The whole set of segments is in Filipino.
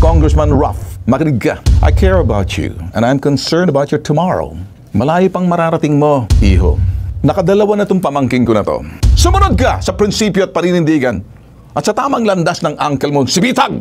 Congressman Ruff, makinig ka. I care about you and I'm concerned about your tomorrow. Malayo pang mararating mo, iho. Nakadalawa na itong pamangking ko na to. Sumunod ka sa prinsipyo at paninindigan at sa tamang landas ng uncle mo, si Bitag.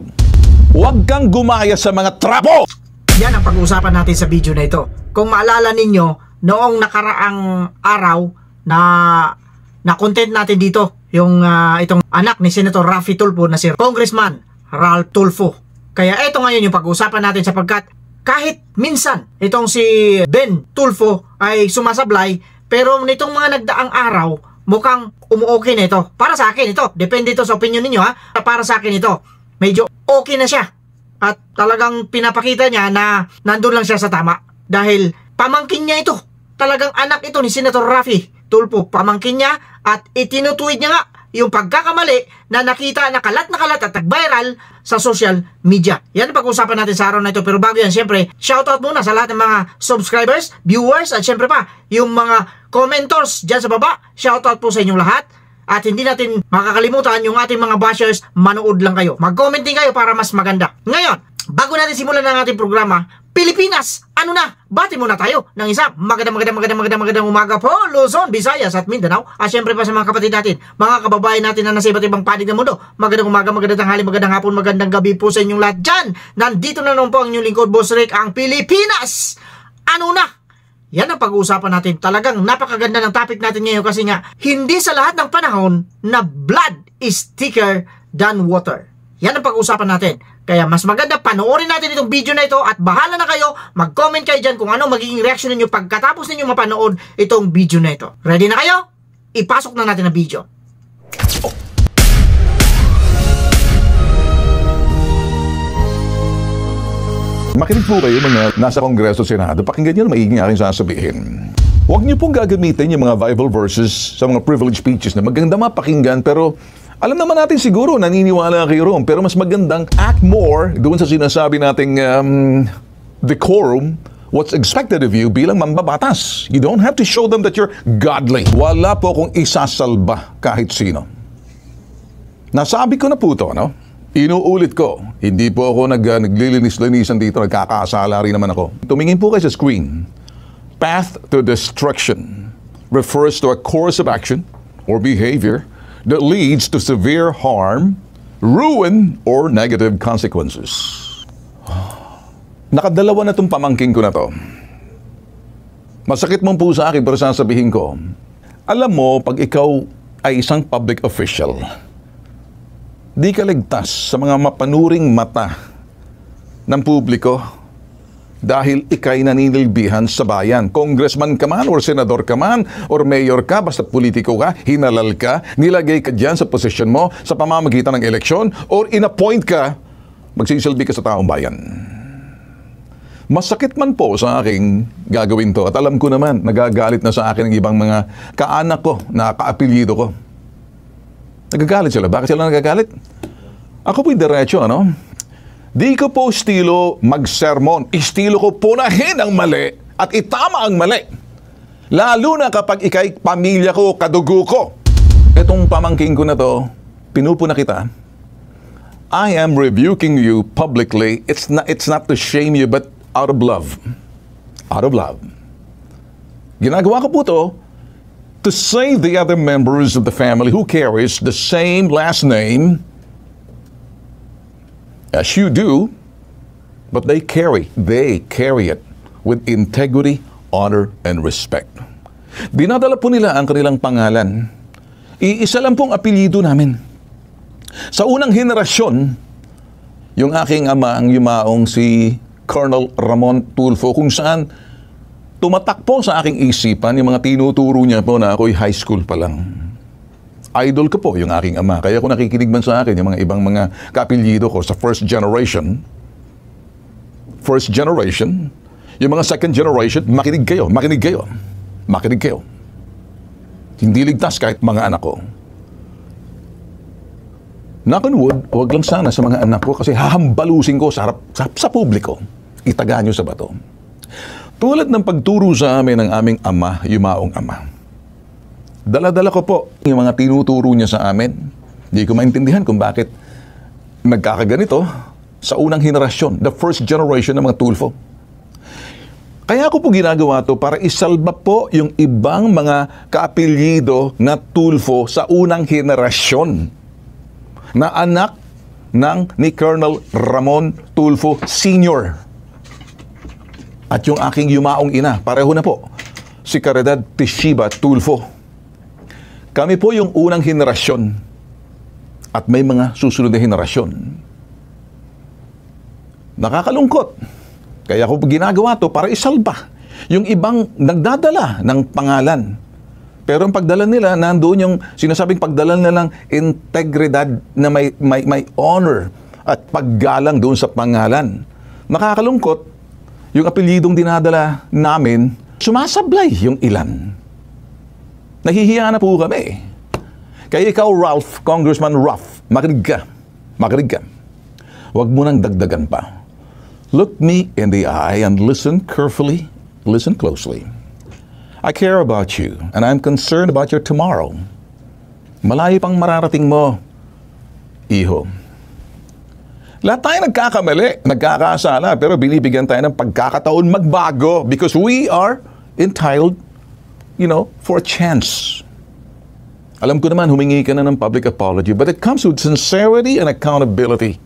Huwag kang gumaya sa mga trapo! Yan ang pag-uusapan natin sa video na ito. Kung maalala ninyo, noong nakaraang araw na content natin dito, yung itong anak ni Senator Raffy Tulfo na si Congressman Ralph Tulfo. Kaya ito ngayon yung pag-uusapan natin sapagkat kahit minsan itong si Ben Tulfo ay sumasablay, pero nitong mga nagdaang araw mukhang umuokay na ito. Para sa akin ito, depende ito sa opinion ninyo ha. Para sa akin ito, medyo okay na siya. At talagang pinapakita niya na nandun lang siya sa tama. Dahil pamangkin niya ito. Talagang anak ito ni Senator Raffy Tulfo. Pamangkin niya at itinutuwid niya nga yung pagkakamali na nakita na kalat at nag-viral sa social media. Yan ang pag-usapan natin sa araw na ito. Pero bago yan, syempre, shoutout muna sa lahat ng mga subscribers, viewers, at syempre pa, yung mga commentors dyan sa baba. Shoutout po sa inyong lahat. At hindi natin makakalimutan yung ating mga bashers, manood lang kayo. Mag-comment din kayo para mas maganda. Ngayon, bago natin simulan ang ating programa, Pilipinas, ano na? Bati muna tayo ng isang magandang umaga po, Luzon, Visayas at Mindanao. At syempre pa sa mga kapatid natin, mga kababayan natin na nasa iba't ibang panig ng mundo. Magandang umaga, magandang tanghali, magandang hapon, magandang gabi po sa inyong lahat dyan. Nandito na naman po ang inyong lingkod, Boss Rick, ang Pilipinas. Ano na? Yan ang pag-uusapan natin. Talagang napakaganda ng topic natin ngayon kasi nga, hindi sa lahat ng panahon na blood is thicker than water. Yan ang pag-uusapan natin. Kaya mas maganda, panoorin natin itong video na ito at bahala na kayo, mag-comment kayo dyan kung ano magiging reaction ninyo pagkatapos ninyo mapanood itong video na ito. Ready na kayo? Ipasok na natin ang video. Makinig po kayo mga nasa Kongreso, Senado. Pakinggan nyo na maiging aking sasabihin. Huwag nyo pong gagamitin yung mga Bible verses sa mga privilege speeches na maganda mapakinggan, pero alam naman natin siguro, naniniwala kayo roon. Pero mas magandang act more doon sa sinasabi nating decorum, what's expected of you bilang mambabatas. You don't have to show them that you're godly. Wala po akong isasalba kahit sino. Nasabi ko na po ito, no? Inuulit ko, hindi po ako naglilinis-linisan dito, nagkakasala rin naman ako. Tumingin po kayo sa screen. Path to destruction refers to a course of action or behavior that leads to severe harm, ruin, or negative consequences. Nakadalawa na itong pamangking ko na to. Masakit mo po sa akin, pero sasabihin ko, alam mo, pag ikaw ay isang public official, di ka ligtas sa mga mapanuring mata ng publiko dahil ikay naninilbihan sa bayan. Congressman ka man, or senador ka man, or mayor ka, basta politiko ka, hinalal ka, nilagay ka dyan sa posisyon mo sa pamamagitan ng eleksyon, or inappoint ka, magsisilbi ka sa taong bayan. Masakit man po sa aking gagawin to, at alam ko naman, nagagalit na sa akin ng ibang mga kaanak ko, na kaapelyido ko. Nagagalit sila. Bakit sila nagagalit? Ako po'y diretso, ano? Di ko po estilo mag-sermon. Estilo ko punahin ang mali at itama ang mali. Lalo na kapag ikay pamilya ko, kadugo ko. Itong pamangking ko na to, pinupuna kita. I am rebuking you publicly. It's not to shame you, but out of love. Out of love. Ginagawa ko po to to save the other members of the family who carries the same last name as you do, but they carry it with integrity, honor, and respect. Dinadala po nila ang kanilang pangalan. Iisa lang pong apelyido namin. Sa unang henerasyon, yung aking ama ang yumaong si Colonel Ramon Tulfo, kung saan tumatak po sa aking isipan yung mga tinuturo niya po na ako'y high school pa lang. Idol ko po yung aking ama. Kaya kung nakikinig man sa akin yung mga ibang mga kaapelyido ko sa first generation, yung mga second generation, makinig kayo. Hindi ligtas kahit mga anak ko. Knock on wood, huwag lang sana sa mga anak ko kasi hahambalusin ko sa publiko. Itagaan nyo sa bato. Tulad ng pagturo sa amin ng aming ama, yumaong ama. Dala-dala ko po yung mga tinuturo niya sa amin. Hindi ko maintindihan kung bakit nagkakaganito sa unang henerasyon, the first generation ng mga Tulfo. Kaya ko po ginagawa to para isalba po yung ibang mga kaapelyido na Tulfo sa unang henerasyon na anak ni Colonel Ramon Tulfo Sr. At yung aking yumaong ina, pareho na po, si Caridad Tishiba Tulfo. Kami po yung unang henerasyon at may mga susunod na henerasyon. Nakakalungkot. Kaya ko ginagawa to para isalba yung ibang nagdadala ng pangalan. Pero ang pagdala nila, nandoon yung sinasabing pagdala nila ng integridad na may honor at paggalang doon sa pangalan. Nakakalungkot, yung apelyidong dinadala namin, sumasablay yung ilan. Nahihiya na po kami. Kaya ikaw, Ralph, Congressman Ralph, makinig ka. Makinig ka. Huwag mo nang dagdagan pa. Look me in the eye and listen carefully, listen closely. I care about you and I'm concerned about your tomorrow. Malayo pang mararating mo, iho. Lahat tayo nagkakamali, nagkakasala, pero binibigyan tayo ng pagkakataon magbago because we are entitled, for a chance. Alam ko naman, humingi ka na ng public apology, but it comes with sincerity and accountability.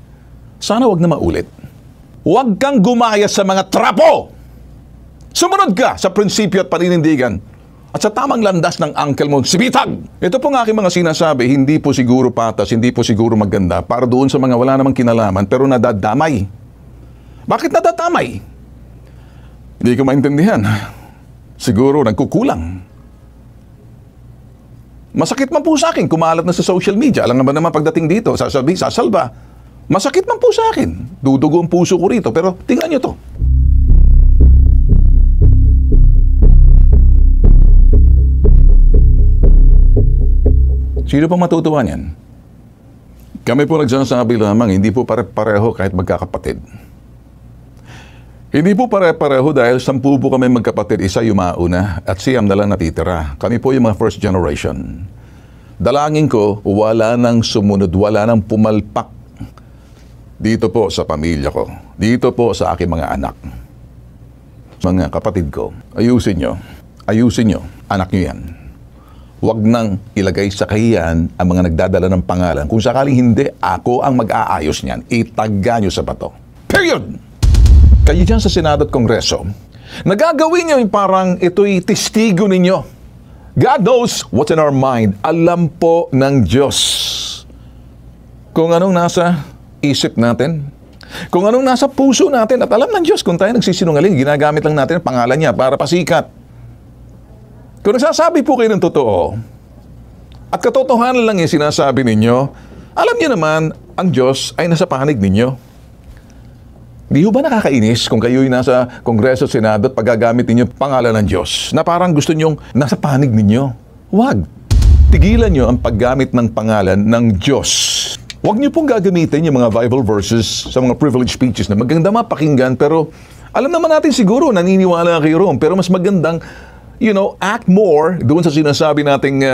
Sana wag na maulit. Huwag kang gumaya sa mga trapo! Sumunod ka sa prinsipyo at paninindigan at sa tamang landas ng uncle mo, si Bitag! Ito po ng aking mga sinasabi, hindi po siguro patas, hindi po siguro maganda para doon sa mga wala namang kinalaman pero nadadamay. Bakit nadadamay? Hindi ko maintindihan. Siguro nagkukulang. Masakit man po sa akin, kumalat na sa social media. Alam naman pagdating dito, sasalba. Masakit man po sa akin. Dudugo ang puso ko rito. Pero tingnan nyo to. Sino pang matutuwa niyan? Kami po nagsasabi lamang, hindi po pare-pareho kahit magkakapatid. Hindi po pare-pareho dahil 10 po kami magkapatid, isa yumauna at siyam na lang natitira. Kami po yung mga first generation. Dalangin ko, wala nang sumunod, wala nang pumalpak dito po sa pamilya ko, dito po sa aking mga anak. Mga kapatid ko, ayusin nyo, anak nyo yan. Huwag nang ilagay sa kahiyan ang mga nagdadala ng pangalan. Kung sakaling hindi, ako ang mag-aayos niyan. Itaga nyo sa bato. Period! Kayo dyan sa Senado at Kongreso, nagagawin nyo yung parang ito'y testigo ninyo. God knows what's in our mind. Alam po ng Diyos kung anong nasa isip natin, kung anong nasa puso natin, at alam ng Diyos kung tayo nagsisinungaling, ginagamit lang natin ang pangalan niya para pasikat. Kung nagsasabi po kayo ng totoo, at katotohanan lang yung sinasabi ninyo, alam niyo naman, ang Diyos ay nasa panig ninyo. Di ba nakakainis kung kayo'y nasa Kongreso, Senado at paggagamit ninyo pangalan ng Diyos na parang gusto nyong nasa panig ninyo? Huwag. Tigilan nyo ang paggamit ng pangalan ng Diyos. Huwag niyo pong gagamitin yung mga Bible verses sa mga privilege speeches na maganda mapakinggan, pero alam naman natin siguro, naniniwala kayo roon, pero mas magandang, act more doon sa sinasabi nating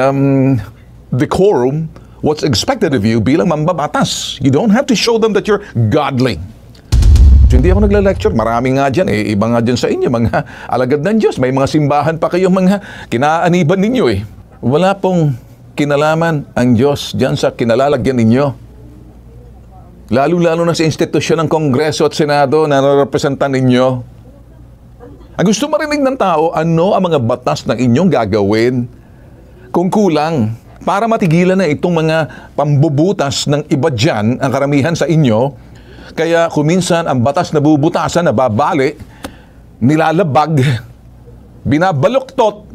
decorum, what's expected of you bilang mambabatas. You don't have to show them that you're godly. So, hindi ako nagla-lecture, marami nga dyan, iba nga dyan sa inyo, mga alagad ng Diyos, may mga simbahan pa kayong mga kinaaniban ninyo Wala pong kinalaman ang Diyos dyan sa kinalalagyan ninyo. Lalo-lalo na sa institusyon ng Kongreso at Senado na narepresentan ninyo. Ang gusto marinig ng tao, ano ang mga batas na inyong gagawin kung kulang para matigilan na itong mga pambubutas ng iba dyan, ang karamihan sa inyo. Kaya kuminsan ang batas na bubutasan, nababali, nilalabag, binabaluktot.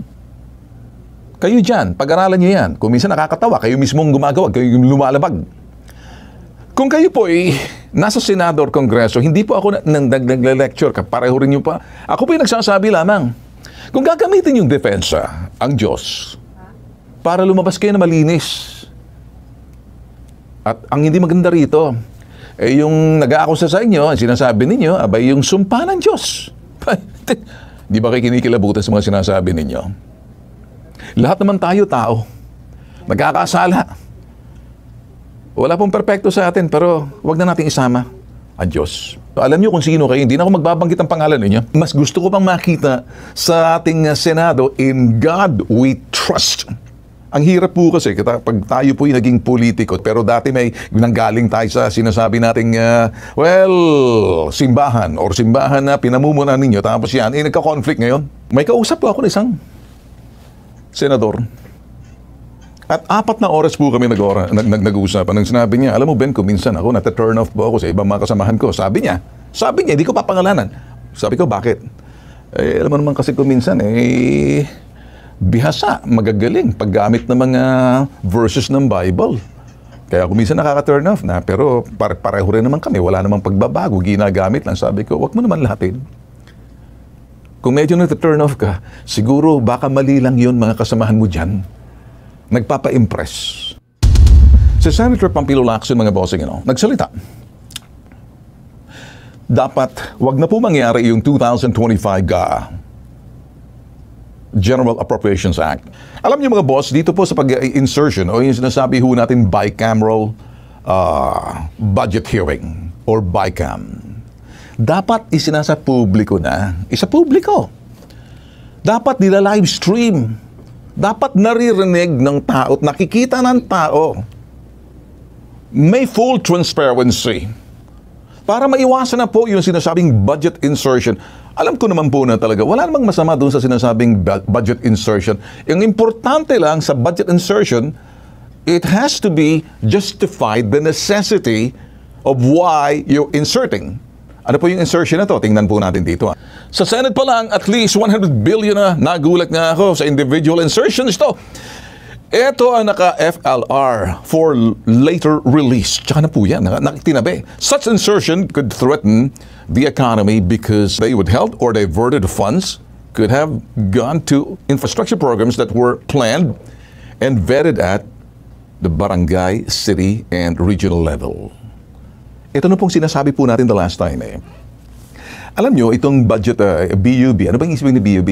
Kayo dyan, pag-aralan nyo yan. Kuminsan nakakatawa, kayo mismong gumagawa, kayo lumalabag. Kung kayo po nasa Senado or Kongreso, hindi po ako nag-lecture, pareho rin nyo pa. Ako po nagsasabi lamang, kung gagamitin yung depensa, ang Diyos, para lumabas kayo na malinis. At ang hindi maganda rito, yung nag-aakusa sa inyo, ang sinasabi ninyo, abay yung sumpa ng Diyos. Di ba kayo kinikilabutan sa mga sinasabi ninyo? Lahat naman tayo tao. Nagkakasala. Wala pong perpekto sa atin, pero wag na nating isama ang Diyos. Alam niyo kung sino kayo, hindi na ako magbabanggit ang pangalan ninyo. Mas gusto ko pang makita sa ating Senado, in God we trust. Ang hirap po kasi pag tayo po yung naging politiko, pero dati may nanggaling tayo sa sinasabi nating, simbahan or simbahan na pinamumunan ninyo, tapos yan, nagka-conflict ngayon. May kausap po ako ng isang senador. At 4 na oras po kami nag-uusapan. Nang sinabi niya, alam mo Ben, kung minsan ako nata-turn off po ako sa ibang mga kasamahan ko. Sabi niya, hindi ko papangalanan. Sabi ko, bakit? Alam mo naman kasi kung minsan, bihasa, magagaling paggamit ng mga verses ng Bible. Kaya kung minsan nakaka-turn off na, pero pareho rin naman kami. Wala namang pagbabago, ginagamit lang. Sabi ko, wag mo naman lahatin. Kung medyo nata-turn off ka, siguro baka mali lang yun mga kasamahan mo dyan. Nagpapa-impress. Si Senator Pampilo Lacson, mga bossing, nagsalita. Dapat, wag na po mangyari yung 2025 General Appropriations Act. Alam niyo mga boss, dito po sa pag-insertion o yung sinasabi ho natin bicameral budget hearing or BICAM, dapat isinasa publiko na. Isa publiko. Dapat nila live stream. Dapat naririnig ng tao at nakikita ng tao. May full transparency. Para maiwasan na po yung sinasabing budget insertion. Alam ko naman po na talaga, wala namang masama doon sa sinasabing budget insertion. Yung importante lang sa budget insertion, it has to be justified the necessity of why you're inserting. Ano po yung insertion na to? Tingnan po natin dito. Sa Senate pa lang, at least 100 billion na. Nagulat nga ako sa individual insertions to. Ito ang naka-FLR for later release. Tsaka na po yan, nakitinabi. Such insertion could threaten the economy because they would help or diverted funds could have gone to infrastructure programs that were planned and vetted at the barangay, city, and regional level. Ito na pong sinasabi po natin the last time Alam nyo, itong budget, BUB, ano bang isipin ni BUB?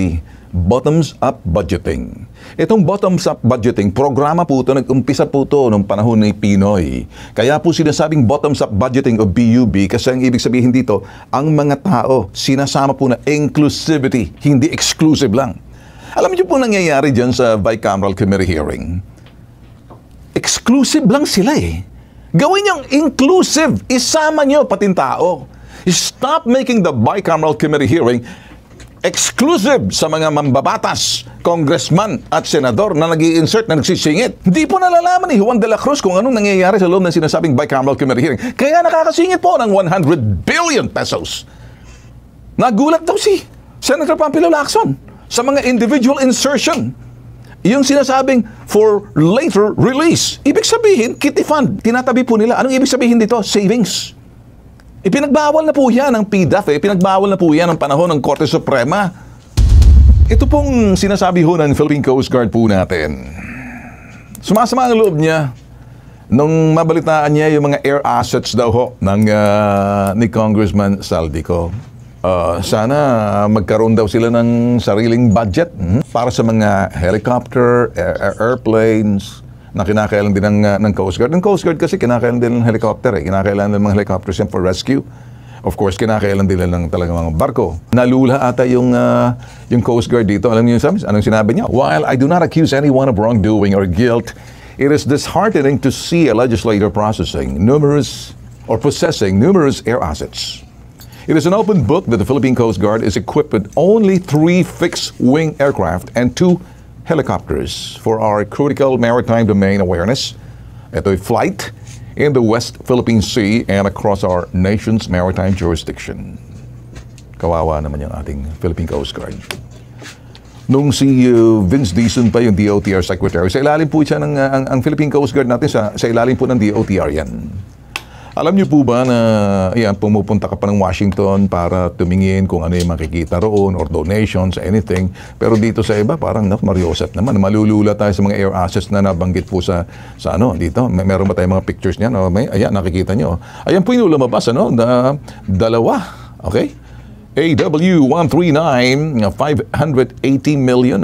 Bottoms-up budgeting. Itong bottoms-up budgeting, programa po ito, nag-umpisa po ito noong panahon ni Pinoy. Kaya po sinasabing bottoms-up budgeting o BUB kasi ang ibig sabihin dito, ang mga tao, sinasama po na inclusivity, hindi exclusive lang. Alam niyo po nangyayari dyan sa bicameral committee hearing. Exclusive lang sila Gawin niyong inclusive. Isama niyo pating tao. Stop making the bicameral committee hearing exclusive sa mga mambabatas, congressman at senador na nag-i-insert, na nagsisingit. Hindi po nalalaman ni Juan de la Cruz kung anong nangyayari sa loob ng sinasabing bicameral committee hearing. Kaya nakakasingit po ng 100 billion pesos. Nagulat daw si Senator Pampilo Lacson sa mga individual insertion. Yung sinasabing for later release. Ibig sabihin, kitty fund. Tinatabi po nila. Anong ibig sabihin dito? Savings. Ipinagbawal na po yan ng PDAF. Ipinagbawal na po yan ng panahon ng Korte Suprema. Ito pong sinasabi ho ng Philippine Coast Guard po natin. Sumasama ang loob niya nung mabalitaan niya yung mga air assets daw ho ni Congressman Saldico. Sana magkaroon daw sila ng sariling budget para sa mga helicopter, airplanes na kinakailan din ng Coast Guard. Ng Coast Guard kasi kinakailan din ng helicopter kinakailan din ng mga helicopters yan for rescue. Of course, kinakailan din ng talagang mga barko. Nalula ata yung Coast Guard dito. Alam niyo anong sinabi niya? While I do not accuse anyone of wrongdoing or guilt, it is disheartening to see a legislator possessing numerous air assets. It is an open book that the Philippine Coast Guard is equipped with only 3 fixed-wing aircraft and 2 helicopters for our critical maritime domain awareness. Ito'y flight in the West Philippine Sea and across our nation's maritime jurisdiction. Kawawa naman yung ating Philippine Coast Guard. Nung si Vince Dizon pa yung DOTR Secretary, sa ilalim po siya ang Philippine Coast Guard natin, sa ilalim po ng DOTR yan. Alam niyo po ba na pumupunta ka pa ng Washington para tumingin kung ano yung makikita roon or donations, anything. Pero dito sa iba, parang Mariosep naman. Malulula tayo sa mga air assets na nabanggit po sa dito. Meron ba tayong mga pictures niyan? Ayan, nakikita niyo. Ayan po yung lumabas, na dalawa. Okay? AW-139, 580 million.